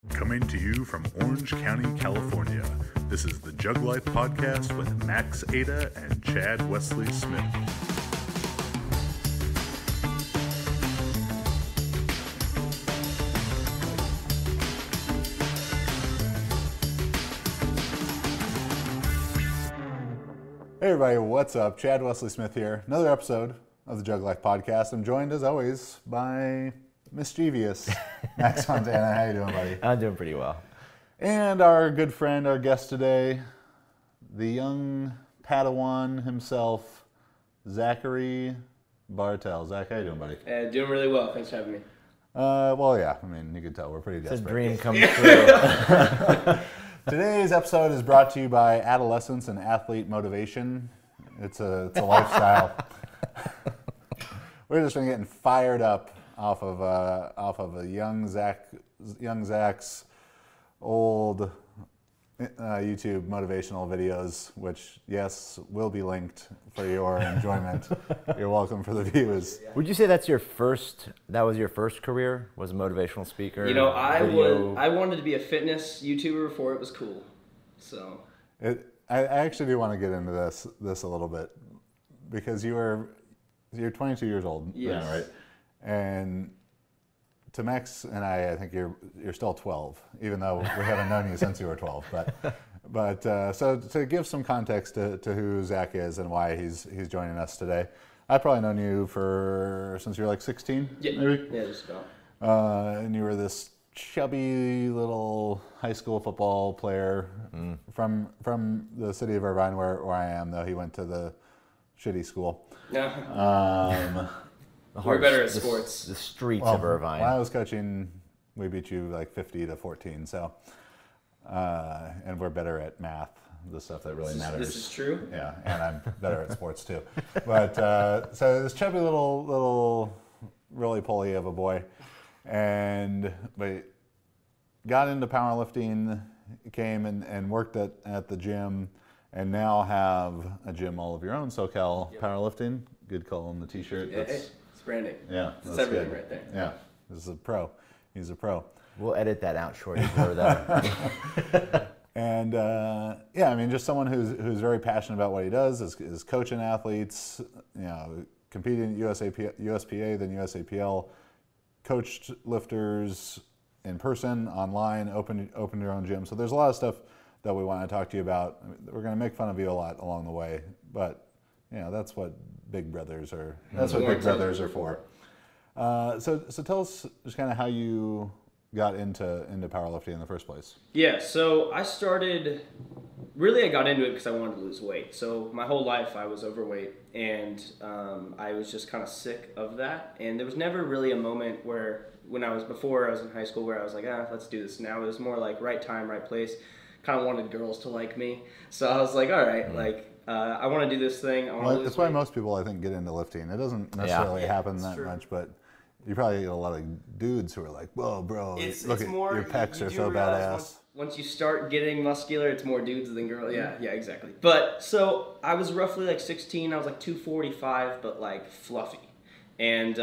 Coming to you from Orange County, California, this is the Jug Life Podcast with Max Ada and Chad Wesley Smith. Hey everybody, what's up? Chad Wesley Smith here. Another episode of the Jug Life Podcast. I'm joined as always by mischievous Max Fontana. How you doing, buddy? I'm doing pretty well. And our good friend, our guest today, the young Padawan himself, Zachary Bartell. Zach, how you doing, buddy? Doing really well. Thanks for having me. Well, yeah. I mean, you can tell we're pretty It's a desperate. dream come true. Today's episode is brought to you by Adolescence and Athlete Motivation. It's a lifestyle. We're just been getting fired up off of a young Zach's old YouTube motivational videos, which yes will be linked for your enjoyment. You're welcome for the views. Would you say that was your first career? Was a motivational speaker? You know, I wanted to be a fitness YouTuber before it was cool. So I actually do want to get into this a little bit because you're 22 years old, yes. now, right? And to Max and I think you're still 12, even though we haven't known you since you were 12. But so to give some context to who Zach is and why he's joining us today, I've probably known you since you were like 16, maybe? Yeah, just about. And you were this chubby little high school football player from the city of Irvine, where I am, though he went to the shitty school. We're better at sports. The streets of Irvine. When I was coaching, we beat you like 50-14. So, and we're better at math, the stuff that really matters. This is true. Yeah, and I'm better at sports too. But so this chubby little roly-poly of a boy, but got into powerlifting, came and worked at the gym, and now have a gym all of your own, SoCal Powerlifting. Good call on the t-shirt. Yeah, it's branding. Yeah, it's everything good. Right there. Yeah, this is a pro. He's a pro. We'll edit that out short. That. And I mean, just someone who's very passionate about what he does, is coaching athletes, competing at USPA, then USAPL, coached lifters in person, online, open your own gym. So there's a lot of stuff that we want to talk to you about. I mean, we're going to make fun of you a lot along the way, but that's what big brothers are. That's what big brothers are for. So tell us just kind of how you got into powerlifting in the first place. Yeah, so I got into it because I wanted to lose weight. So my whole life I was overweight, and I was just kind of sick of that. And there was never really a moment before I was in high school where I was like, let's do this now. It was more like right time, right place. Kind of wanted girls to like me. So I was like, all right, I want to do this thing. That's why most people, I think, get into lifting. It doesn't necessarily happen that much, but you probably get a lot of dudes who are like, whoa, bro, look at your pecs are so badass. Once you start getting muscular, it's more dudes than girls. Yeah, exactly. But so I was roughly like 16. I was like 245, but like fluffy. And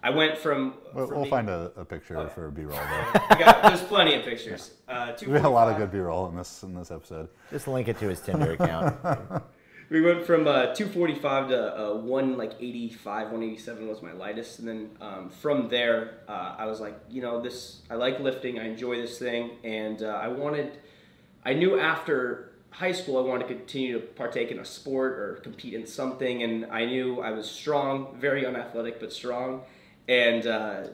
I went from... We'll find a picture for B-roll there. There's plenty of pictures. We got a lot of good B-roll in this episode. Just link it to his Tinder account. We went from 245 to 185, 187 was my lightest. And then from there, I was like, I like lifting. I enjoy this thing. And I knew after high school I wanted to continue to partake in a sport or compete in something. And I knew I was strong, very unathletic, but strong. And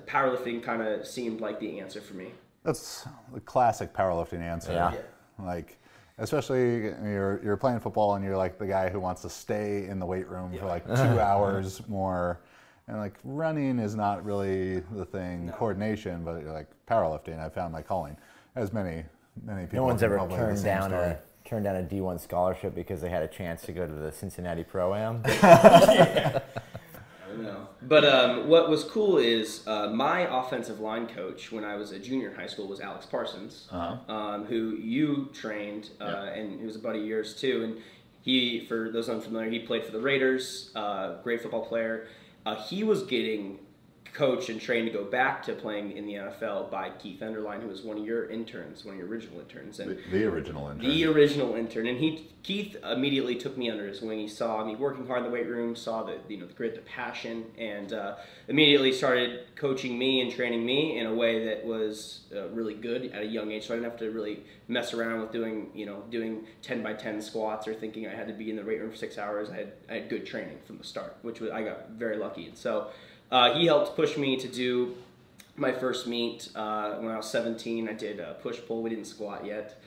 powerlifting kind of seemed like the answer for me. That's the classic powerlifting answer. Yeah. Like, especially you're playing football and you're like the guy who wants to stay in the weight room for like 2 hours more. And like running is not really the thing, coordination, but you're like powerlifting. I found my calling. As many people. No one's ever turned down a D1 scholarship because they had a chance to go to the Cincinnati Pro-Am. Yeah. No. But what was cool is my offensive line coach when I was a junior in high school was Alex Parsons, who you trained, and he was a buddy of yours too. And he, for those unfamiliar, he played for the Raiders, great football player. He was getting coached and trained to go back to playing in the NFL by Keith Enderline, who was one of your interns, one of your original interns. And the original intern. The original intern. And Keith immediately took me under his wing. He saw me working hard in the weight room, saw the grit, the passion, and immediately started coaching me and training me in a way that was really good at a young age. So I didn't have to really mess around with doing 10 by 10 squats or thinking I had to be in the weight room for 6 hours. I had good training from the start, I got very lucky. And so he helped push me to do my first meet when I was 17. I did push-pull. We didn't squat yet.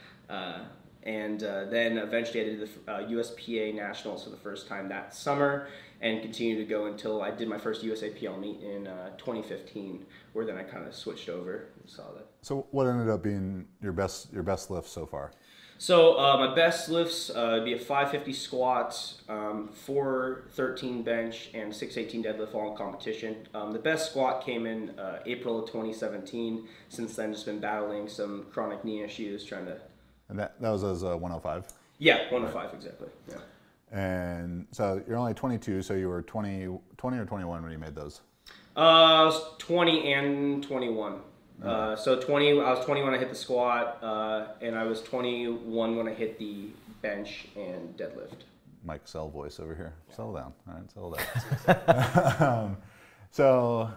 And then eventually I did the USPA Nationals for the first time that summer and continued to go until I did my first USAPL meet in 2015, where then I kind of switched over and saw that. So what ended up being your best lift so far? So my best lifts would be a 550 squat, 413 bench, and 618 deadlift all in competition. The best squat came in April of 2017. Since then, just been battling some chronic knee issues, trying to... And that was as 105? Yeah, 105, exactly. Yeah. And so you're only 22, so you were 20 or 21 when you made those? I was 20 and 21. So 20, I was 20 when I hit the squat, and I was 21 when I hit the bench and deadlift. Mike Sell voice over here. Yeah. Settle down. All right, settle down. So,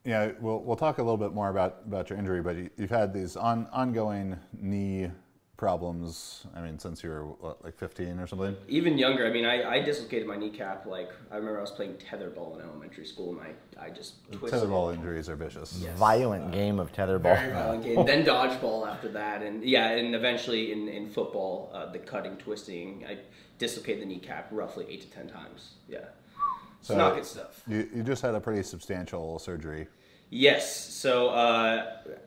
yeah, we'll talk a little bit more about your injury, but you've had these ongoing knee problems, I mean, since you were, what, like 15 or something? Even younger. I mean, I dislocated my kneecap, I remember I was playing tetherball in elementary school, and I just twisted Tetherball injuries are vicious. Yes. Violent game of tetherball. Very violent game. Then dodgeball after that, and eventually in football, the cutting, twisting, I dislocated the kneecap roughly 8 to 10 times. Yeah. So not good stuff. You just had a pretty substantial surgery. Yes. So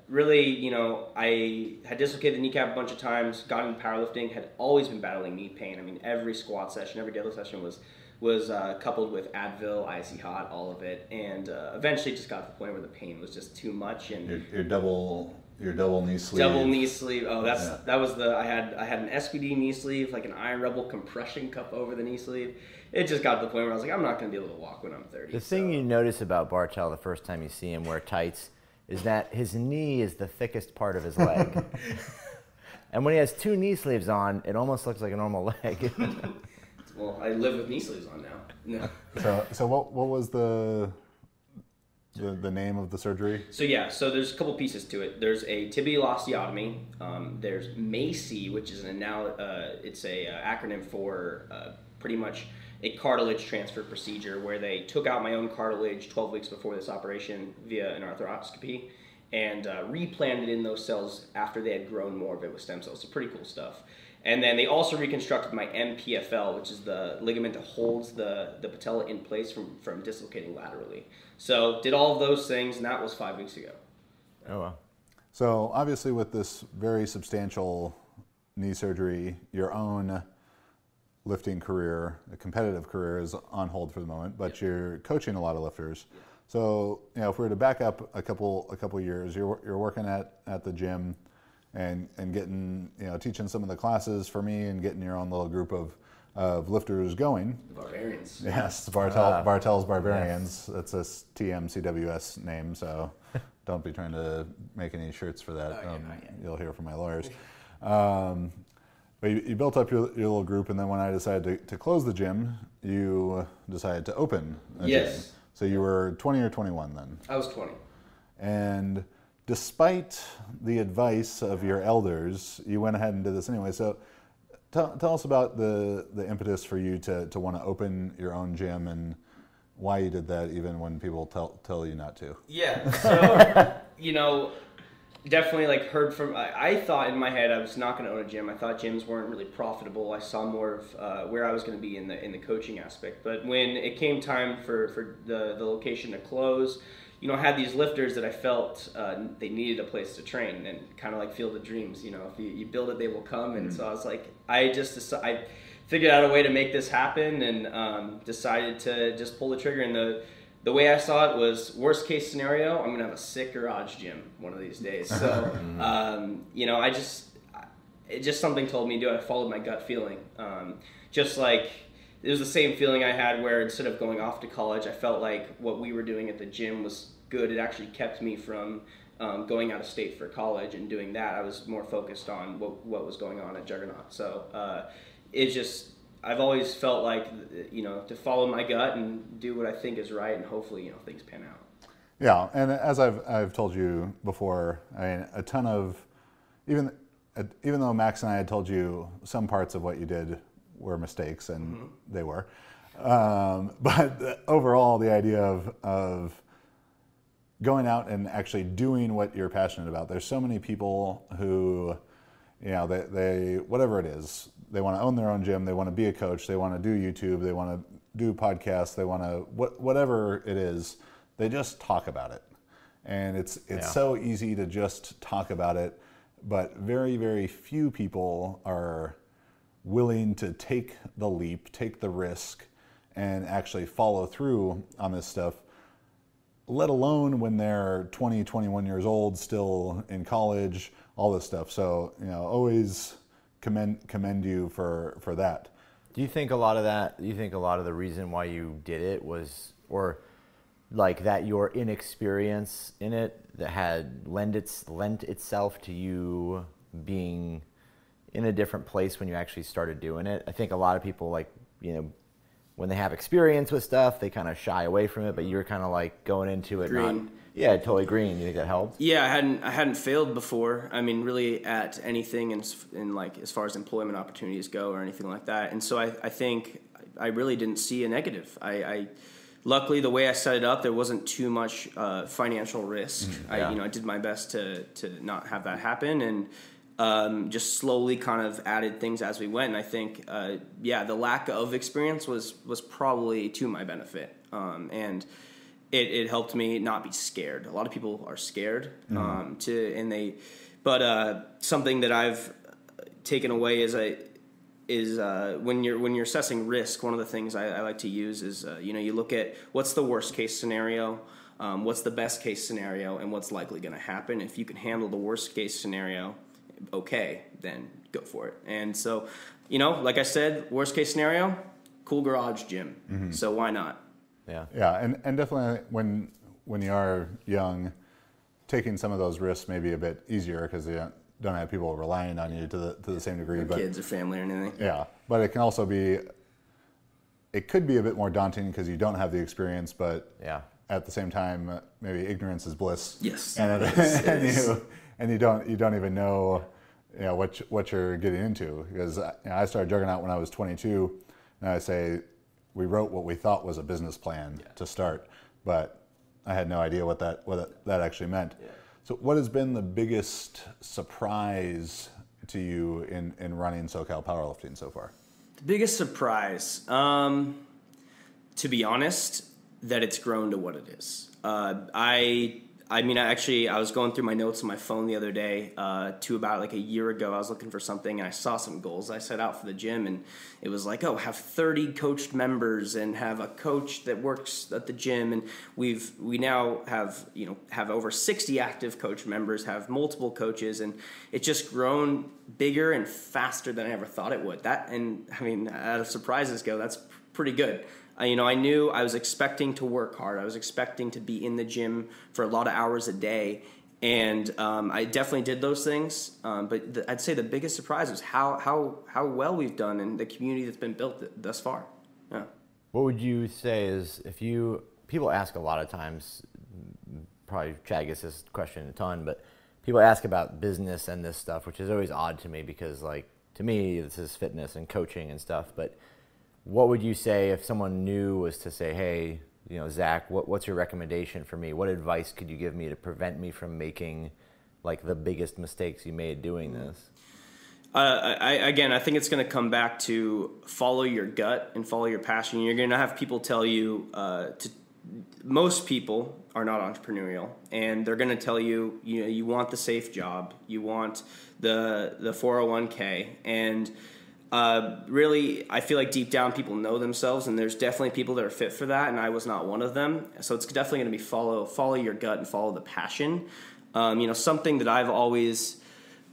really, I had dislocated the kneecap a bunch of times, got into powerlifting, had always been battling knee pain. I mean, every squat session, every deadlift session was coupled with Advil, Icy Hot, all of it, and eventually just got to the point where the pain was just too much. And your double knee sleeve. Double knee sleeve. Oh, that was I had an SPD knee sleeve, like an Iron Rebel compression cup over the knee sleeve. It just got to the point where I was like, I'm not going to be able to walk when I'm 30. The thing you notice about Bartell the first time you see him wear tights is that his knee is the thickest part of his leg. And when he has 2 knee sleeves on, it almost looks like a normal leg. Well, I live with knee sleeves on now. No. So what was the name of the surgery? So there's a couple pieces to it. There's a tibial osteotomy. There's MACI, which is it's a acronym for pretty much a cartilage transfer procedure, where they took out my own cartilage 12 weeks before this operation via an arthroscopy and replanted in those cells after they had grown more of it with stem cells. So pretty cool stuff. And then they also reconstructed my MPFL, which is the ligament that holds the patella in place from dislocating laterally. So did all of those things, and that was 5 weeks ago. Oh, wow. So obviously with this very substantial knee surgery, your own lifting career, a competitive career, is on hold for the moment, but you're coaching a lot of lifters. Yeah. So, if we were to back up a couple years, you're working at the gym and getting, teaching some of the classes for me and getting your own little group of lifters going. The Barbarians. Yes, Bartell's Barbarians. Yes. That's a TMCWS name, so don't be trying to make any shirts for that. You'll hear from my lawyers. But you built up your little group, and then when I decided to close the gym, you decided to open a gym. So you were 20 or 21 then? I was 20. And despite the advice of your elders, you went ahead and did this anyway. So tell us about the impetus for you to want to open your own gym and why you did that even when people tell you not to. Yeah, so, definitely heard from, I thought in my head I was not going to own a gym. I thought gyms weren't really profitable. I saw more of where I was going to be in the coaching aspect. But when it came time for the location to close, I had these lifters that I felt they needed a place to train and kind of Field of Dreams. If you build it, they will come. And so I was like, I figured out a way to make this happen and decided to just pull the trigger. And the way I saw it was, worst case scenario, I'm gonna have a sick garage gym one of these days. So, it just something told me to do it. I followed my gut feeling. It was the same feeling I had where instead of going off to college, I felt like what we were doing at the gym was good. It actually kept me from going out of state for college and doing that. I was more focused on what was going on at Juggernaut. So it's just, I've always felt like, to follow my gut and do what I think is right, and hopefully, things pan out. Yeah, and as I've told you before, I mean, a ton of, even though Max and I had told you some parts of what you did were mistakes, and they were, but overall, the idea of going out and actually doing what you're passionate about. There's so many people who, they whatever it is, they want to own their own gym, they want to be a coach, they want to do YouTube, they want to do podcasts, they want to, whatever it is, they just talk about it. And it's so easy to just talk about it, but very, very few people are willing to take the leap, take the risk, and actually follow through on this stuff, let alone when they're 20, 21 years old, still in college, all this stuff. So, always commend you for that. Do you think a lot of the reason why you did it was, or like that your inexperience in it that had lent itself to you being in a different place when you actually started doing it? I think a lot of people, like, when they have experience with stuff, they kind of shy away from it, but you're kind of like going into it. Green. Totally green. You think that helped? Yeah, I hadn't failed before. I mean, really at anything in like as far as employment opportunities go or anything like that. And so I think I really didn't see a negative. I luckily the way I set it up, there wasn't too much financial risk. I did my best to not have that happen, and just slowly kind of added things as we went. And I think, the lack of experience was probably to my benefit. And it helped me not be scared. A lot of people are scared, something that I've taken away is when you're assessing risk, one of the things I like to use is, you look at what's the worst case scenario, what's the best case scenario, and what's likely going to happen. If you can handle the worst case scenario, okay, then go for it. And so, like I said, worst case scenario, cool garage gym. So why not? Yeah, and definitely when you are young, taking some of those risks may be a bit easier because you don't have people relying on you to the same degree. Or kids or family or anything. Yeah, but it can also it could be a bit more daunting because you don't have the experience, but at the same time, maybe ignorance is bliss. Yes. And you don't even know what you're getting into, because I started Juggernaut when I was 22, and I say we wrote what we thought was a business plan to start, but I had no idea what that actually meant. Yeah. So what has been the biggest surprise to you in running SoCal Powerlifting so far? The biggest surprise, to be honest, that it's grown to what it is. I was going through my notes on my phone the other day to about like a year ago. I was looking for something, and I saw some goals I set out for the gym, and it was like, have 30 coached members and have a coach that works at the gym, and we now have over 60 active coach members, have multiple coaches, and it's just grown bigger and faster than I ever thought it would. Out of surprises go, that's pretty good. I knew I was expecting to work hard. I was expecting to be in the gym for a lot of hours a day, and I definitely did those things. But I'd say the biggest surprise was how well we've done and the community that's been built thus far. Yeah. What would you say is, people ask a lot of times, probably Chad gets this question a ton, but people ask about business and this stuff, which is always odd to me because, like, to me, this is fitness and coaching and stuff, but what would you say if someone new was to say, hey, Zach, what's your recommendation for me? What advice could you give me to prevent me from making like the biggest mistakes you made doing this? I think it's going to come back to follow your gut and follow your passion. You're going to have people tell you most people are not entrepreneurial, and they're going to tell you, you want the safe job, you want the 401k, and really, I feel like deep down people know themselves, and there's definitely people that are fit for that, and I was not one of them. So it's definitely going to be follow your gut and follow the passion. Something that I've always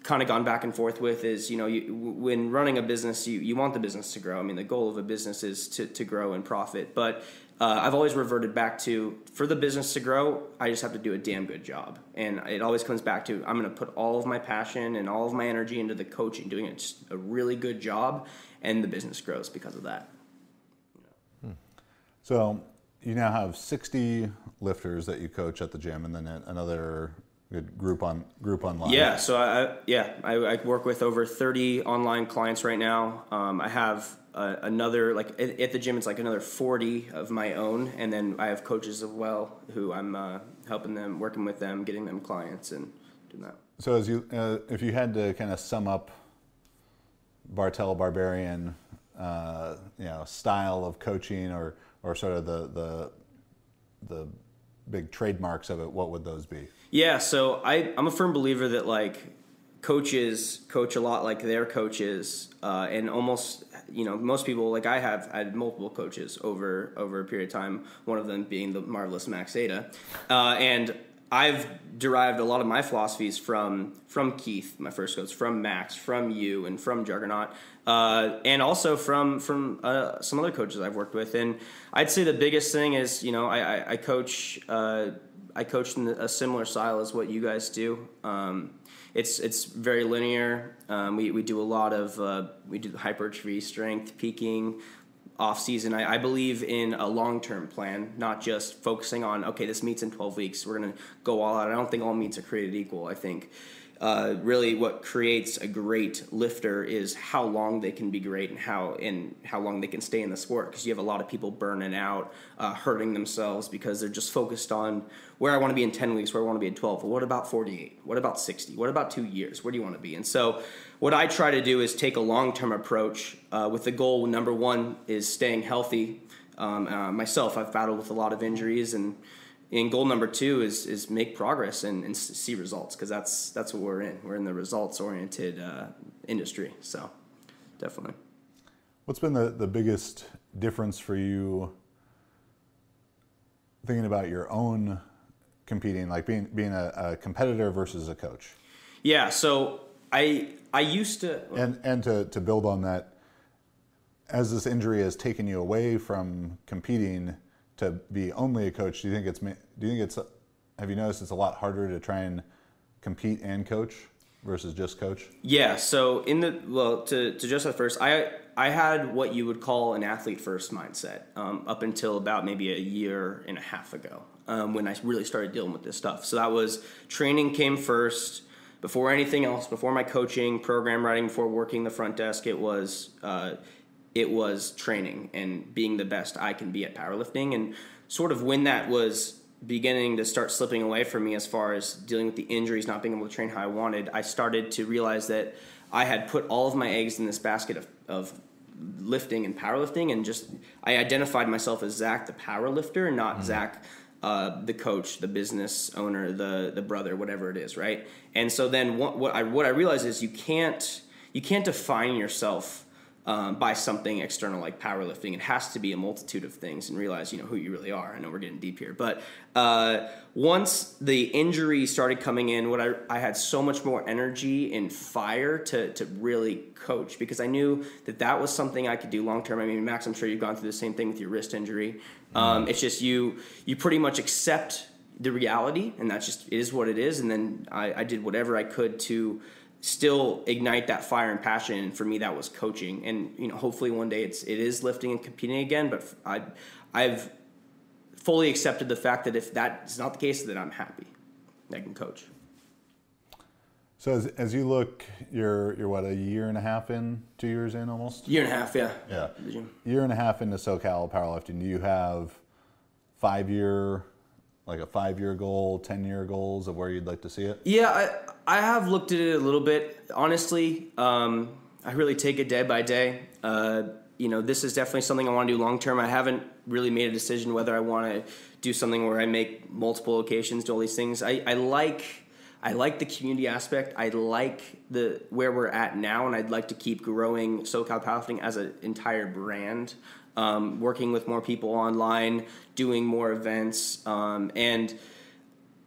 kind of gone back and forth with is, when running a business, you want the business to grow. I mean, the goal of a business is to grow and profit, but I've always reverted back to, for the business to grow, I just have to do a damn good job. And it always comes back to, I'm going to put all of my passion and all of my energy into the coaching, doing it just a really good job, and the business grows because of that. So you now have 60 lifters that you coach at the gym, and then another good group online. Yeah, so I work with over 30 online clients right now. I have another, like at the gym, it's like another 40 of my own, and then I have coaches as well who I'm helping them, working with them, getting them clients, and doing that. So as you, if you had to kind of sum up Bartell Barbarian, style of coaching, or sort of the big trademarks of it, what would those be? Yeah, so I'm a firm believer that like coaches coach a lot like their coaches, and almost, most people, like I had multiple coaches over a period of time, one of them being the marvelous Max Ada, and I've derived a lot of my philosophies from Keith, my first coach, from Max, from you, and from Juggernaut, and also from some other coaches I've worked with. And I'd say the biggest thing is, I coach in a similar style as what you guys do. It's very linear. We do a lot of we do hypertrophy, strength, peaking. Off season, I believe in a long-term plan, not just focusing on, okay, this meets in 12 weeks, we're going to go all out. I don't think all meets are created equal. I think really what creates a great lifter is how long they can be great and how long they can stay in the sport, because you have a lot of people burning out, hurting themselves because they're just focused on where I want to be in 10 weeks, where I want to be in 12. Well, what about 48? What about 60? What about 2 years? Where do you want to be? And so what I try to do is take a long-term approach with the goal, number one, is staying healthy. Myself, I've battled with a lot of injuries, and goal number two is make progress and see results, because that's what we're in. We're in the results-oriented industry, so definitely. What's been the biggest difference for you thinking about your own competing, like being a competitor versus a coach? Yeah, so I used to, and to build on that, as this injury has taken you away from competing to be only a coach, do you think it's have you noticed it's a lot harder to try and compete and coach versus just coach? Yeah, so to just at first, I had what you would call an athlete first mindset up until about maybe a year and a half ago, when I really started dealing with this stuff. So that was, training came first before anything else, before my coaching, program writing, before working the front desk. It was training and being the best I can be at powerlifting. And sort of when that was beginning to start slipping away from me as far as dealing with the injuries, not being able to train how I wanted, I started to realize that I had put all of my eggs in this basket of lifting and powerlifting, and just I identified myself as Zack the powerlifter, and not Zack the coach, the business owner, the brother, whatever it is, right? And so then what I realized is you can't define yourself by something external like powerlifting. It has to be a multitude of things, and realize who you really are. I know we're getting deep here, but once the injury started coming in, I had so much more energy and fire to really coach, because I knew that was something I could do long term. I mean, Max, I'm sure you've gone through the same thing with your wrist injury. It's just you pretty much accept the reality, and that's just, it is what it is. And then I did whatever I could to still ignite that fire and passion. And for me, that was coaching. And hopefully one day it is lifting and competing again. But I've fully accepted the fact that if that is not the case, then I'm happy I can coach. So as you look, you're what, a year and a half in, 2 years in almost? Year and a half, yeah. Yeah. Year and a half into SoCal Powerlifting. Do you have a 5-year goal, 10-year goals of where you'd like to see it? Yeah, I have looked at it a little bit. Honestly, I really take it day by day. This is definitely something I want to do long term. I haven't really made a decision whether I want to do something where I make multiple locations, do all these things. I like the community aspect. I like where we're at now, and I'd like to keep growing SoCal Powerlifting as an entire brand. Working with more people online, doing more events, and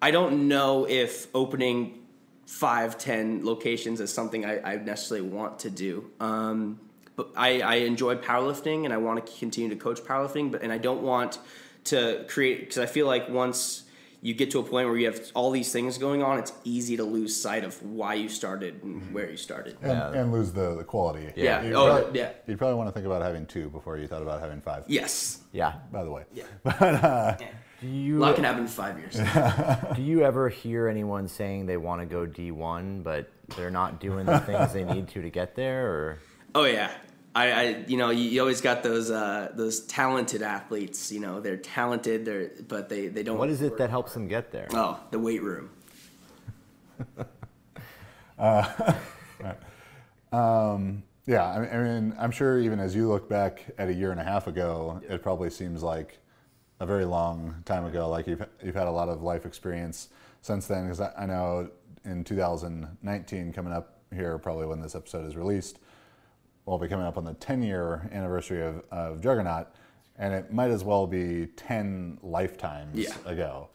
I don't know if opening 5-10 locations is something I necessarily want to do. But I enjoy powerlifting, and I want to continue to coach powerlifting, and I don't want to create, because I feel like once you get to a point where you have all these things going on, it's easy to lose sight of why you started and where you started. And lose the quality. Yeah. You'd probably want to think about having 2 before you thought about having 5. Yes. Yeah. By the way. Yeah. But, A lot can happen in 5 years. Do you ever hear anyone saying they want to go D1, but they're not doing the things they need to get there? Or? Oh yeah, you always got those talented athletes. They're talented, but they don't. What is it that helps them get there? Oh, the weight room. Yeah, I mean, I'm sure even as you look back at a year and a half ago, it probably seems like a very long time ago. Like you've had a lot of life experience since then. Because I know in 2019, coming up here, probably when this episode is released, we'll be coming up on the 10-year anniversary of Juggernaut, and it might as well be 10 lifetimes ago.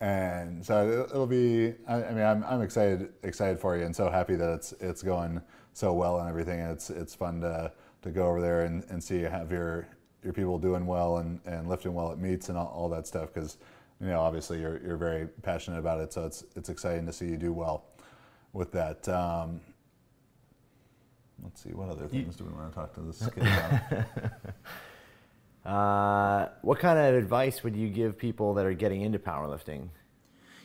And so it'll be. I mean, I'm excited for you, and so happy that it's going so well and everything. It's fun to go over there and see you have your people doing well and lifting well at meets and all that stuff, because obviously you're very passionate about it, so it's exciting to see you do well with that. Let's see, what other things do we want to talk to this kid about? What kind of advice would you give people that are getting into powerlifting?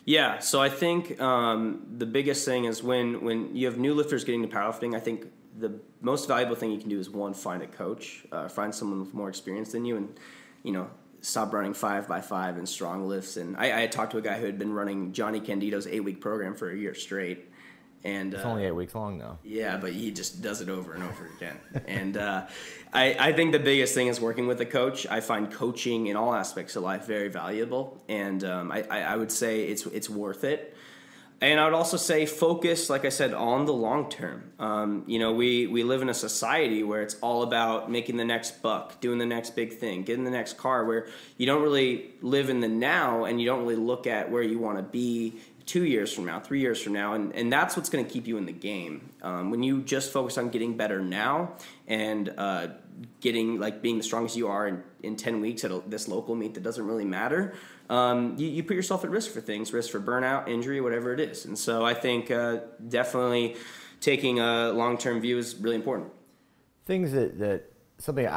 Yeah, so I think the biggest thing is when you have new lifters getting into powerlifting, I think the most valuable thing you can do is, one, find a coach, find someone with more experience than you, and stop running 5x5 and strong lifts. And I had talked to a guy who had been running Johnny Candido's 8-week program for a year straight. And it's only 8 weeks long, though. Yeah, but he just does it over and over again. And I think the biggest thing is working with a coach. I find coaching in all aspects of life very valuable, and I would say it's worth it. And I would also say focus, like I said, on the long term. We live in a society where it's all about making the next buck, doing the next big thing, getting the next car, where you don't really live in the now, and you don't really look at where you want to be 2 years from now, 3 years from now, and that's what's going to keep you in the game. When you just focus on getting better now and being the strongest you are in 10 weeks at this local meet that doesn't really matter, you put yourself at risk for burnout, injury, whatever it is. And so I think definitely taking a long-term view is really important. Things that something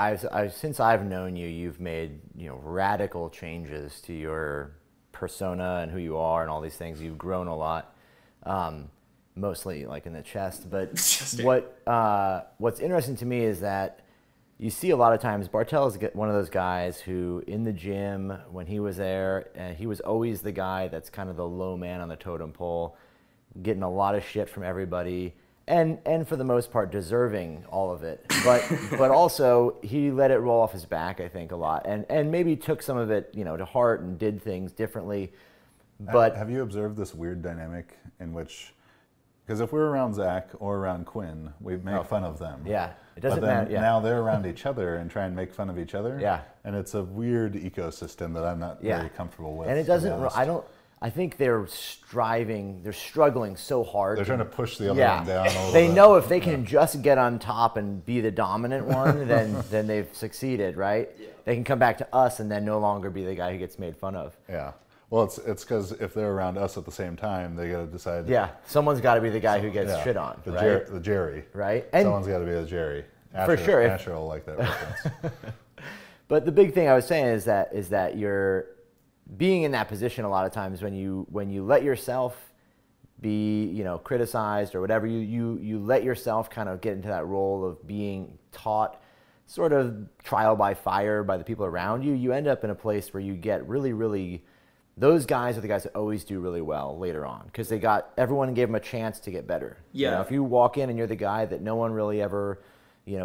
since I've known you, you've made radical changes to your persona and who you are and all these things. You've grown a lot, mostly like in the chest. But what's interesting to me is that you see a lot of times Bartell is one of those guys who in the gym when he was there, and he was always the guy that's kind of the low man on the totem pole, getting a lot of shit from everybody. And for the most part, deserving all of it. But also, he let it roll off his back, I think, a lot. And maybe took some of it, to heart and did things differently. But have you observed this weird dynamic in which, because if we're around Zach or around Quinn, we make fun of them. Yeah, it doesn't but then matter. Yeah. Now they're around each other and try and make fun of each other. Yeah. And it's a weird ecosystem that I'm not very comfortable with. And it doesn't, I think they're struggling so hard. They're trying to push the other one down a little They bit. know if they can just get on top and be the dominant one, then they've succeeded, right? Yeah. They can come back to us and then no longer be the guy who gets made fun of. Yeah. Well, it's because if they're around us at the same time, they got to decide. Yeah, someone's got to be the guy who gets shit on, right? The Jerry. Right? And someone's got to be the Jerry. For sure. Asher will like that reference. But the big thing I was saying is that you're being in that position a lot of times when you let yourself be criticized or whatever, you let yourself kind of get into that role of being taught sort of trial by fire by the people around you. You end up in a place where you get really, really, those guys are the guys that always do really well later on because everyone gave them a chance to get better. Yeah. If you walk in and you're the guy that no one really ever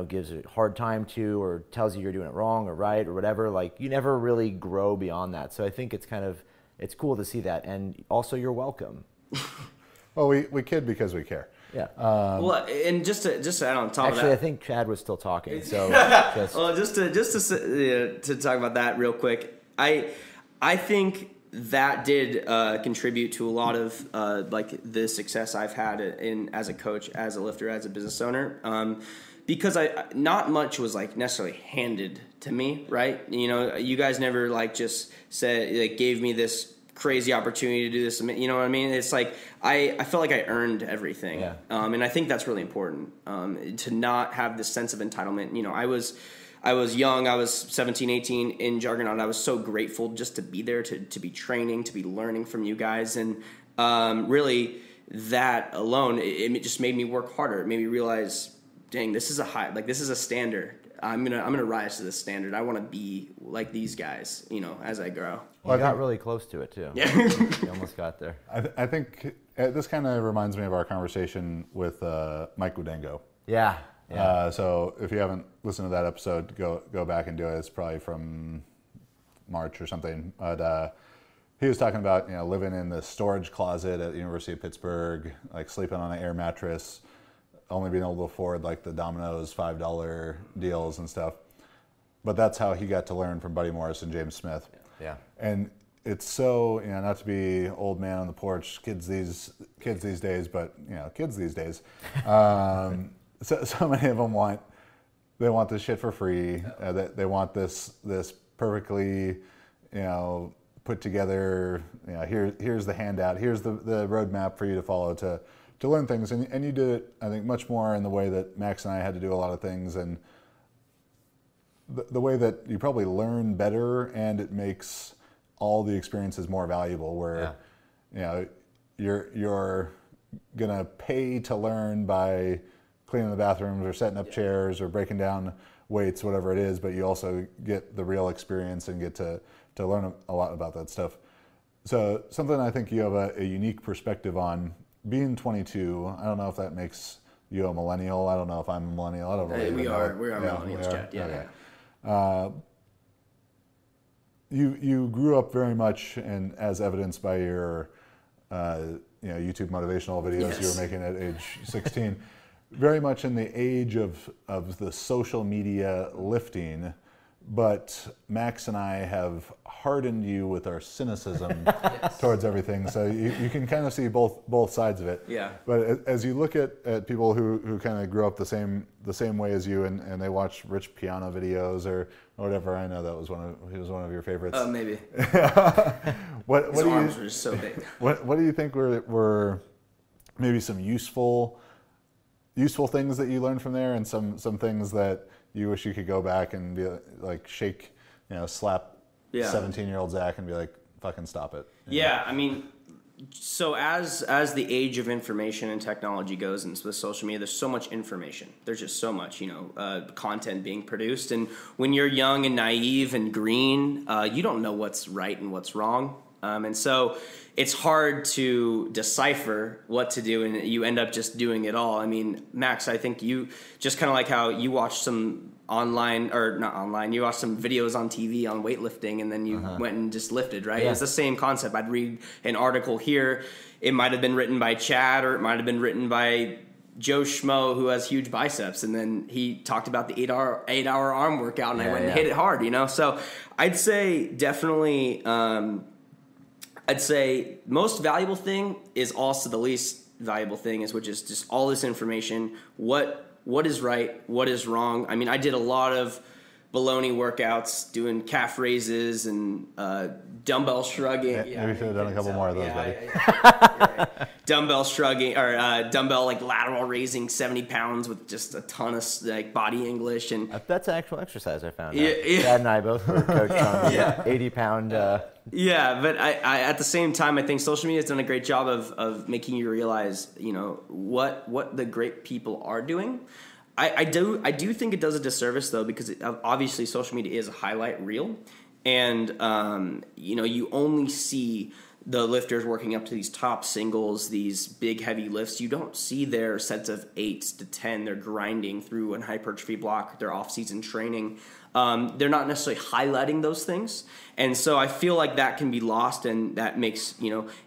gives a hard time to or tells you you're doing it wrong or right or whatever, like you never really grow beyond that. So I think it's cool to see that. And also you're welcome. Well, we kid because we care. Yeah. Well, and just to add on top of that. Actually, I think Chad was still talking. So just to talk about that real quick. I think that did contribute to a lot of like the success I've had as a coach, as a lifter, as a business owner. Because not much was like necessarily handed to me, right? You know, you guys never like just said, like, gave me this crazy opportunity to do this. You know what I mean? It's like I felt like I earned everything. Yeah. And I think that's really important, to not have this sense of entitlement. You know, I was young. I was 17, 18 in Juggernaut. I was so grateful just to be there, to be training, to be learning from you guys. And really that alone, it just made me work harder. It made me realize, dang, this is a standard. I'm gonna rise to this standard. I want to be like these guys, you know, as I grow. Well, you got really close to it too. Yeah. You almost got there. I think this kind of reminds me of our conversation with Mike Gudengo. Yeah. So if you haven't listened to that episode, go back and do it. It's probably from March or something. But he was talking about, you know, living in the storage closet at the University of Pittsburgh, like sleeping on an air mattress, only being able to afford like the Domino's $5 deals and stuff. But that's how he got to learn from Buddy Morris and James Smith. Yeah. And it's so, you know, not to be old man on the porch, kids these days, but, you know, kids these days. So many of them want this shit for free. They want this perfectly, you know, put together. You know, here's the handout. Here's the roadmap for you to follow to learn things. And you did it, I think, much more in the way that Max and I had to do a lot of things, and the way that you probably learn better, and it makes all the experiences more valuable. Where, you know, you're gonna pay to learn by cleaning the bathrooms or setting up chairs or breaking down weights, whatever it is, but you also get the real experience and get to learn a lot about that stuff. So something I think you have a unique perspective on, being 22. I don't know if that makes you a millennial. I don't know if I'm a millennial. I don't know. We are millennials, Chad. Yeah. Okay. You grew up very much, and as evidenced by your YouTube motivational videos you were making at age 16, very much in the age of the social media lifting. But Max and I have hardened you with our cynicism towards everything, so you can kind of see both sides of it. Yeah. But as you look at people who kind of grew up the same way as you, and they watch Rich Piano videos or whatever, I know he was one of your favorites. Maybe. What His arms were just so big. What do you think were maybe some useful things that you learned from there, and some things that you wish you could go back and be like slap 17-year-old Zach and be like, fucking stop it. Yeah, I mean, so as the age of information and technology goes, and with social media, there's so much information. There's just so much, content being produced. And when you're young and naive and green, you don't know what's right and what's wrong. And so it's hard to decipher what to do, and you end up just doing it all. I mean, Max, I think you just kind of like how you watched some you watched some videos on TV on weightlifting, and then you went and just lifted, right? Yeah. It's the same concept. I'd read an article here. It might have been written by Chad, or it might have been written by Joe Schmo, who has huge biceps, and then he talked about the 8-hour arm workout, and I went and hit it hard, So I'd say definitely... I'd say most valuable thing is also the least valuable thing, which is just all this information. What is right? What is wrong? I mean, I did a lot of baloney workouts, doing calf raises and dumbbell shrugging. Maybe you should have done a couple more of those, buddy. Right. Dumbbell shrugging, or dumbbell like lateral raising 70 pounds with just a ton of like body English. And that's an actual exercise I found. Yeah. Dad and I both were coached on 80-pound. Yeah, but I at the same time, I think social media has done a great job of making you realize, what the great people are doing. I do think it does a disservice, though, because obviously social media is a highlight reel, and you only see the lifters working up to these top singles, these big heavy lifts. You don't see their sets of 8s to 10. They're grinding through an hypertrophy block, their off-season training. They're not necessarily highlighting those things. And so I feel like that can be lost, and that makes,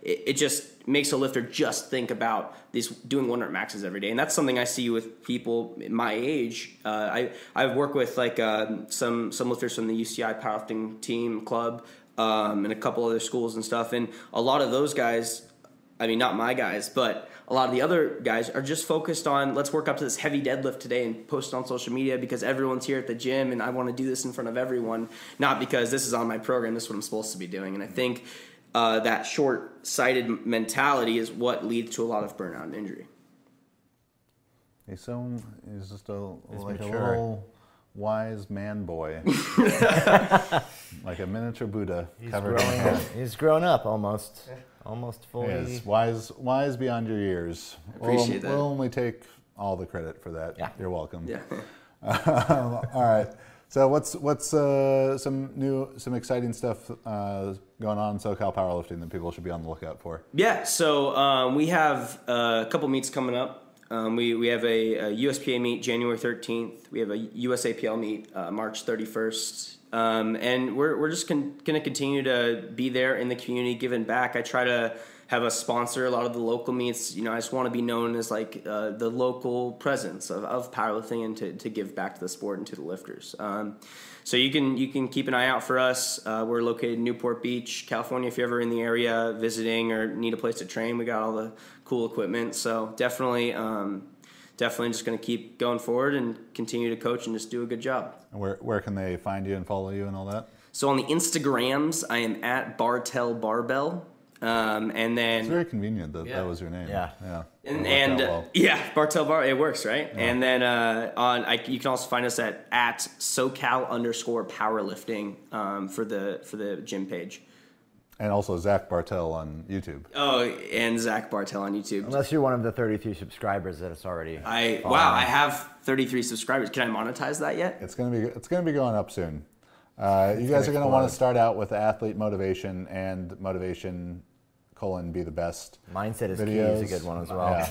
it just makes a lifter just think about this doing 1 rep maxes every day. And that's something I see with people my age. I've worked with like some lifters from the UCI powerlifting team club, and a couple other schools and stuff. And a lot of those guys, I mean, not my guys, but a lot of the other guys are just focused on, let's work up to this heavy deadlift today and post it on social media because everyone's here at the gym and I want to do this in front of everyone, not because this is on my program, this is what I'm supposed to be doing. And I think that short-sighted mentality is what leads to a lot of burnout and injury. He's just a little wise man boy. Like a miniature Buddha covered in hair. He's grown up almost fully. Yes, wise beyond your years. Appreciate that. We'll only take all the credit for that. Yeah. You're welcome. Yeah. All right. So what's some exciting stuff going on in SoCal Powerlifting that people should be on the lookout for? Yeah, so we have a couple meets coming up. We have a USPA meet January 13th. We have a USAPL meet March 31st. And we're just going to continue to be there in the community, giving back. I try to have a sponsor a lot of the local meets. I just want to be known as like the local presence of powerlifting and to give back to the sport and to the lifters. So you can keep an eye out for us. We're located in Newport Beach, California. If you're ever in the area visiting or need a place to train, we got all the cool equipment. So definitely just going to keep going forward and continue to coach and just do a good job. Where can they find you and follow you and all that? So on the Instagrams, I am at Bartell Barbell. And then it's very convenient that that was your name. Yeah. Bartell Bar, it works, right? Yeah. And then you can also find us at SoCal_Powerlifting for the gym page. And also Zack Bartell on YouTube. Oh, and Zack Bartell on YouTube. Unless you're one of the 33 subscribers that it's already. I have 33 subscribers. Can I monetize that yet? It's gonna be going up soon. You guys are going to want to start out with athlete motivation and motivation: be the best. Mindset is videos. key is a good one as well. Yeah.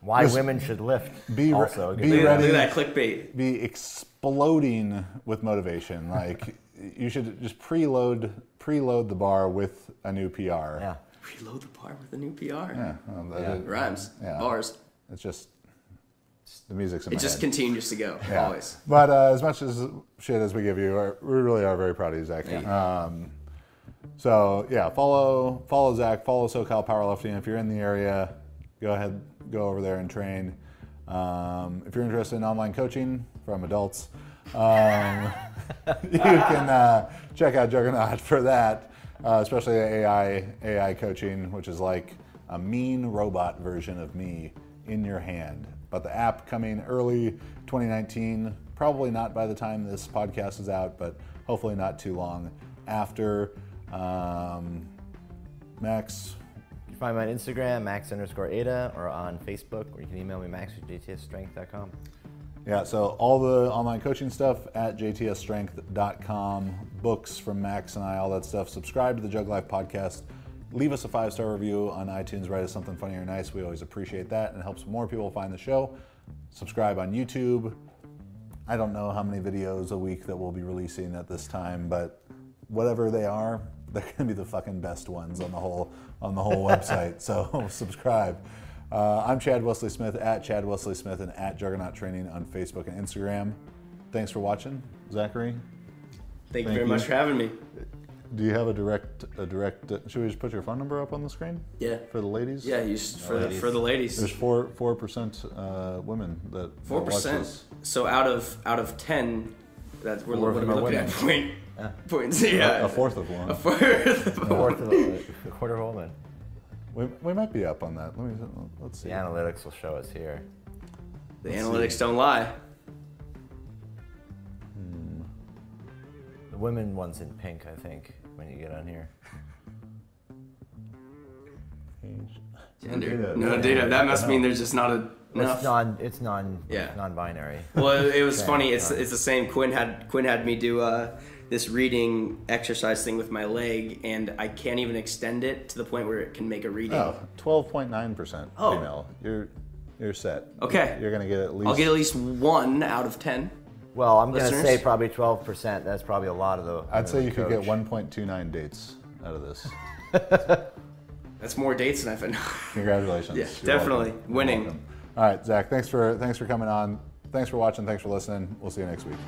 Why women should lift. Be ready. Look at that clickbait. Be exploding with motivation. Like you should just preload the bar with a new PR. Yeah. Preload the bar with a new PR. Yeah. Rhymes. Yeah. Bars. It's just. The music's in my head. It just continues to go, always. But as much as shit as we give you, we really are very proud of you, Zack. Yeah. So yeah, follow Zack, follow SoCal Powerlifting. If you're in the area, go over there and train. If you're interested in online coaching from adults, you can check out Juggernaut for that, especially AI coaching, which is like a mean robot version of me in your hand. But the app coming early 2019, probably not by the time this podcast is out, but hopefully not too long after. Max? You can find me on Instagram, max_Ada, or on Facebook, or you can email me, max@jtsstrength.com. Yeah, so all the online coaching stuff at jtsstrength.com, books from Max and I, all that stuff. Subscribe to the Jug Life podcast. Leave us a 5-star review on iTunes. Write us something funny or nice. We always appreciate that, and it helps more people find the show. Subscribe on YouTube. I don't know how many videos a week that we'll be releasing at this time, but whatever they are, they're going to be the fucking best ones on the whole website. So subscribe. I'm Chad Wesley Smith at Chad Wesley Smith and at Juggernaut Training on Facebook and Instagram. Thanks for watching, Zachary. Thank you very much for having me. Do you have a direct? Should we just put your phone number up on the screen? Yeah. For the ladies. Yeah, for the ladies. There's 4% women that 4%. So out of 10, that's we're looking at points. Yeah. A fourth of one. A quarter of a woman. We might be up on that. Let's see. The analytics will show us here. The analytics don't lie. The women one's in pink, I think, when you get on here. Gender. No data. That must mean there's just not enough. It's non-binary. Well, it was funny. It's the same. Quinn had me do this reading exercise thing with my leg, and I can't even extend it to the point where it can make a reading. 12.9% female. You're set. Okay. You're gonna get at least. I'll get at least 1 out of 10. Well, I'm going to say probably 12%. That's probably a lot of the. I'd say you could get 1.29 dates out of this. That's more dates than I've been. Congratulations. Yeah, definitely winning. All right, Zach. Thanks for coming on. Thanks for watching. Thanks for listening. We'll see you next week.